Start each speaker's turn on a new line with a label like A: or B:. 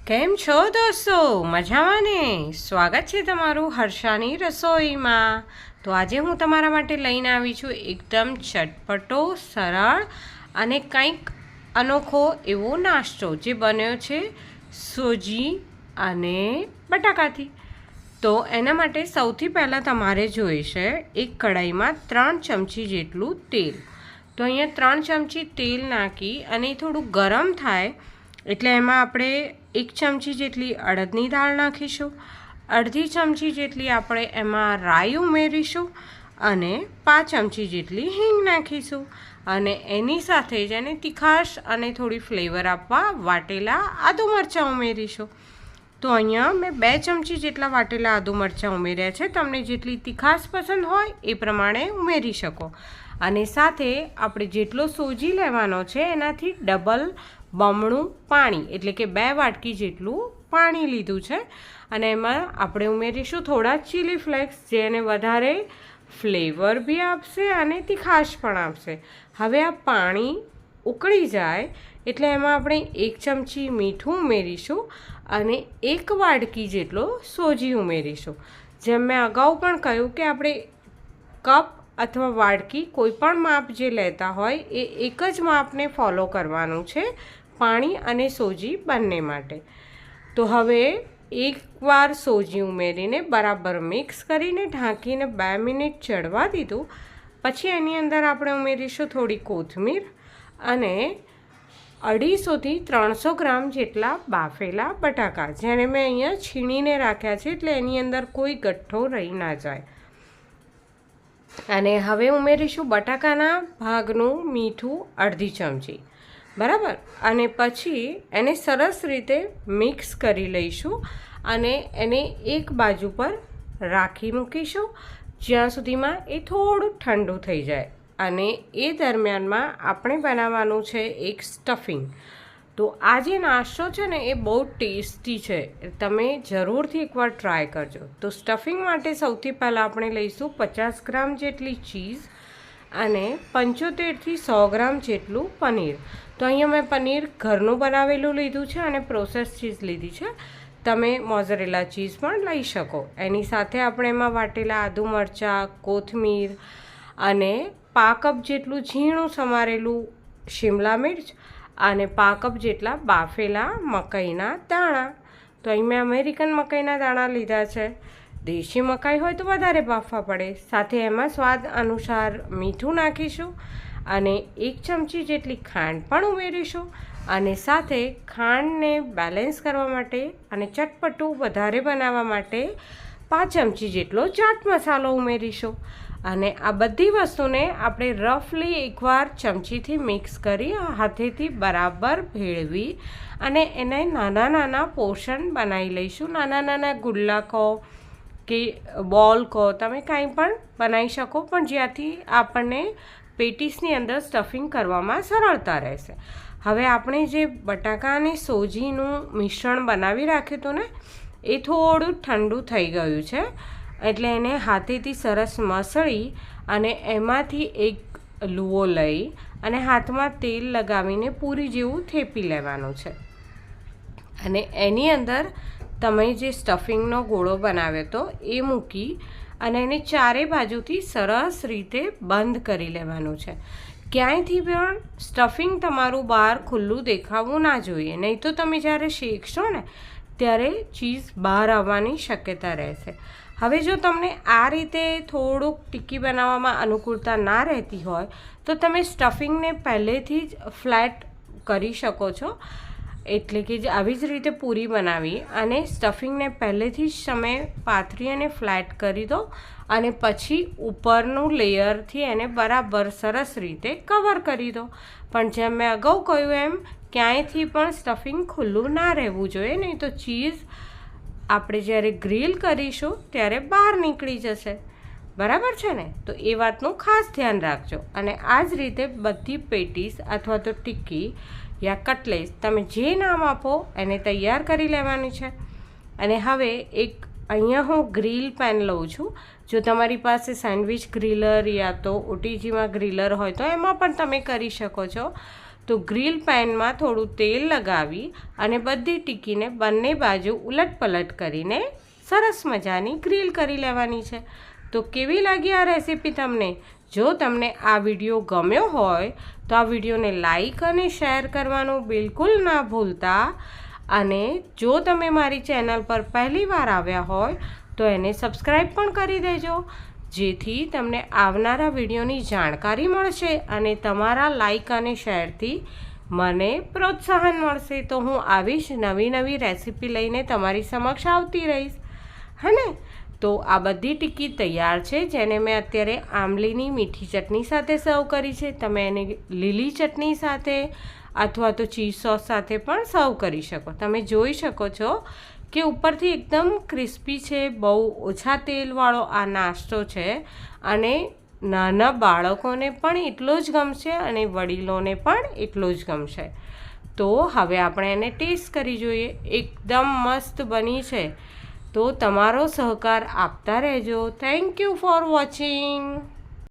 A: કેમ છો દોસ્તો? મજામાં ને? સ્વાગત છે તમારું હર્ષાની રસોઈમાં. તો આજે હું તમારા માટે લઈને આવી છું એકદમ ચટપટો, સરળ અને કંઈક અનોખો એવો નાસ્તો જે બન્યો છે સોજી અને બટાકાથી. તો એના માટે સૌથી પહેલાં તમારે જોઈશે એક કઢાઈમાં 3 ચમચી જેટલું તેલ. તો અહીંયા 3 ચમચી તેલ નાખી અને થોડું ગરમ થાય એટલે એમાં આપણે 1 ચમચી જેટલી અડદની દાળ નાખીશું, અડધી ચમચી જેટલી આપણે એમાં રાઈ ઉમેરીશું અને 5 ચમચી જેટલી હિંગ નાખીશું અને એની સાથે જ એને તીખાશ અને થોડી ફ્લેવર આપવા વાટેલા આદુ મરચાં ઉમેરીશું. તો અહીંયા મેં 2 ચમચી જેટલા વાટેલા આદુ મરચાં ઉમેર્યા છે. તમને જેટલી તીખાશ પસંદ હોય એ પ્રમાણે ઉમેરી શકો. અને સાથે આપણે જેટલો સોજી લેવાનો છે એનાથી ડબલ બમણું પાણી એટલે કે 2 વાટકી જેટલું પાણી લીધું છે અને એમાં આપણે ઉમેરીશું થોડા ચીલી ફ્લેક્સ જે એને વધારે ફ્લેવર બી આપશે અને તીખાશ પણ આપશે. હવે આ પાણી ઉકળી જાય એટલે એમાં આપણે 1 ચમચી મીઠું ઉમેરીશું અને 1 વાટકી જેટલો સોજી ઉમેરીશું. જેમ મેં અગાઉ પણ કહ્યું કે આપણે કપ અથવા વાડકી કોઈ પણ માપ જે લેતા હોય એ એક જ માપને ફોલો કરવાનું છે પાણી અને સોજી બંને માટે. તો હવે એકવાર સોજી ઉમેરીને બરાબર મિક્સ કરીને ઢાંકીને 2 મિનિટ ચડવા દીધું. પછી એની અંદર આપણે ઉમેરીશું થોડી કોથમીર અને 250થી 300 ગ્રામ જેટલા બાફેલા બટાકા જેને મેં અહીંયા છીણીને રાખ્યા છે એટલે એની અંદર કોઈ ગઠ્ઠો રહી ના જાય. અને હવે ઉમેરીશું બટાકાના ભાગનું મીઠું અડધી ચમચી, બરાબર. અને પછી એને સરસ રીતે મિક્સ કરી લઈશું અને એને એક બાજુ પર રાખી મૂકીશું જ્યાં સુધીમાં એ થોડું ઠંડુ થઈ જાય. અને એ દરમિયાનમાં આપણે બનાવવાનું છે એક સ્ટફિંગ. તો આ જે નાસ્તો છે ને એ બહુ ટેસ્ટી છે, તમે જરૂરથી એકવાર ટ્રાય કરજો. તો સ્ટફિંગ માટે સૌથી પહેલાં આપણે લઈશું 50 ગ્રામ જેટલી ચીઝ અને 75થી 100 ગ્રામ જેટલું પનીર. તો અહીંયા મેં પનીર ઘરનું બનાવેલું લીધું છે અને પ્રોસેસ ચીઝ લીધી છે. તમે મોઝરેલા ચીઝ પણ લઈ શકો. એની સાથે આપણે એમાં વાટેલા આદુ મરચાં, કોથમીર અને 1/2 કપ જેટલું ઝીણું સમારેલું શિમલા મિર્ચ અને 1/2 કપ જેટલા બાફેલા મકાઈના દાણા. તો અહીં મેં અમેરિકન મકાઈના દાણા લીધા છે. દેશી મકાઈ હોય તો વધારે બાફવા પડે. સાથે એમાં સ્વાદ અનુસાર મીઠું નાખીશું અને 1 ચમચી જેટલી ખાંડ પણ ઉમેરીશું. અને સાથે ખાંડને બેલેન્સ કરવા માટે અને ચટપટું વધારે બનાવવા માટે 5 ચમચી જેટલો ચાટ મસાલો ઉમેરીશું. અને આ બધી વસ્તુને આપણે રફલી એકવાર ચમચીથી મિક્સ કરી હાથેથી બરાબર ભેળવી અને એને નાના નાના પોર્શન બનાવી લઈશું. નાના નાના ગુલ્લા કહો કે બોલ કહો, તમે કાંઈ પણ બનાવી શકો પણ જ્યાંથી આપણને પેટીસની અંદર સ્ટફિંગ કરવામાં સરળતા રહેશે. હવે આપણે જે બટાકા અને સોજીનું મિશ્રણ બનાવી રાખ્યું હતું ને એ થોડું ઠંડુ થઈ ગયું છે એટલે એને હાથેથી સરસ મસળી અને એમાંથી એક લુઓ લઈ અને હાથમાં તેલ લગાવીને પૂરી જેવું થેપી લેવાનું છે. અને એની અંદર તમે જે સ્ટફિંગનો ગોળો બનાવ્યો હતો એ મૂકી અને એને ચારે બાજુથી સરસ રીતે બંધ કરી લેવાનું છે. ક્યાંયથી પણ સ્ટફિંગ તમારું બહાર ખુલ્લું દેખાવું ના જોઈએ, નહીં તો તમે જ્યારે શેકશો ને ત્યારે ચીઝ બહાર આવવાની શક્યતા રહેશે. હવે જો તમને આ રીતે થોડુંક ટિક્કી બનાવવામાં અનુકૂળતા ના રહેતી હોય તો તમે સ્ટફિંગને પહેલેથી જ ફ્લેટ કરી શકો છો. એટલે કે આવી જ રીતે પૂરી બનાવી અને સ્ટફિંગને પહેલેથી જ તમે પાથરી અને ફ્લેટ કરી દો અને પછી ઉપરનું લેયરથી એને બરાબર સરસ રીતે કવર કરી દો. પણ જેમ મેં અગાઉ કહ્યું એમ ક્યાંયથી પણ સ્ટફિંગ ખુલ્લું ના રહેવું જોઈએ, નહીં તો ચીઝ આપણે જ્યારે ગ્રીલ કરીશું ત્યારે બહાર નીકળી જશે. બરાબર છે ને? તો એ વાતનું ખાસ ધ્યાન રાખજો. અને આ જ રીતે બધી પેટીસ અથવા તો ટિક્કી યા કટલેસ તમે જે નામ આપો એને તૈયાર કરી લેવાની છે. અને હવે એક અહીંયા હું ગ્રીલ પેન લઉં છું. જો તમારી પાસે સેન્ડવિચ ગ્રીલર યા તો ઓટીજીમાં ગ્રીલર હોય તો એમાં પણ તમે કરી શકો છો. તો ગ્રીલ પેનમાં થોડું તેલ લગાવી અને બધી ટિક્કીને બંને બાજુ ઉલટપલટ કરીને સરસ મજાની ગ્રીલ કરી લેવાની છે। તો કેવી લાગી આ રેસીપી તમને? જો તમને આ વિડીયો ગમ્યો હોય તો આ વિડીયોને લાઈક અને શેર કરવાનું બિલકુલ ના ભૂલતા, અને જો તમે મારી ચેનલ પર પહેલીવાર આવ્યા હોય તો એને સબસ્ક્રાઈબ પણ કરી દેજો, જેથી તમને આવનારા વિડીયોની જાણકારી મળશે અને તમારા લાઈક અને શેરથી મને પ્રોત્સાહન મળશે। તો હું આવી જ નવી રેસીપી લઈને તમારી સમક્ષ આવતી રહીશ, હે ને? તો આ બધી ટિક્કી તૈયાર છે, જેને મેં અત્યારે આંબલીની મીઠી ચટણી સાથે સર્વ કરી છે। તમે એને લીલી ચટણી સાથે અથવા તો ચીઝ સોસ સાથે પણ સર્વ કરી શકો। તમે જોઈ શકો છો કે ઉપરથી એકદમ ક્રિસ્પી છે, બહુ ઓછા તેલવાળો આ નાસ્તો છે અને નાના બાળકોને પણ એટલો જ ગમશે અને વડીલોને પણ એટલો જ ગમશે। તો હવે આપણે એને ટેસ્ટ કરી જોઈએ। એકદમ મસ્ત બની છે, તો તમારો સહકાર આપતા રહેજો। Thank you for watching.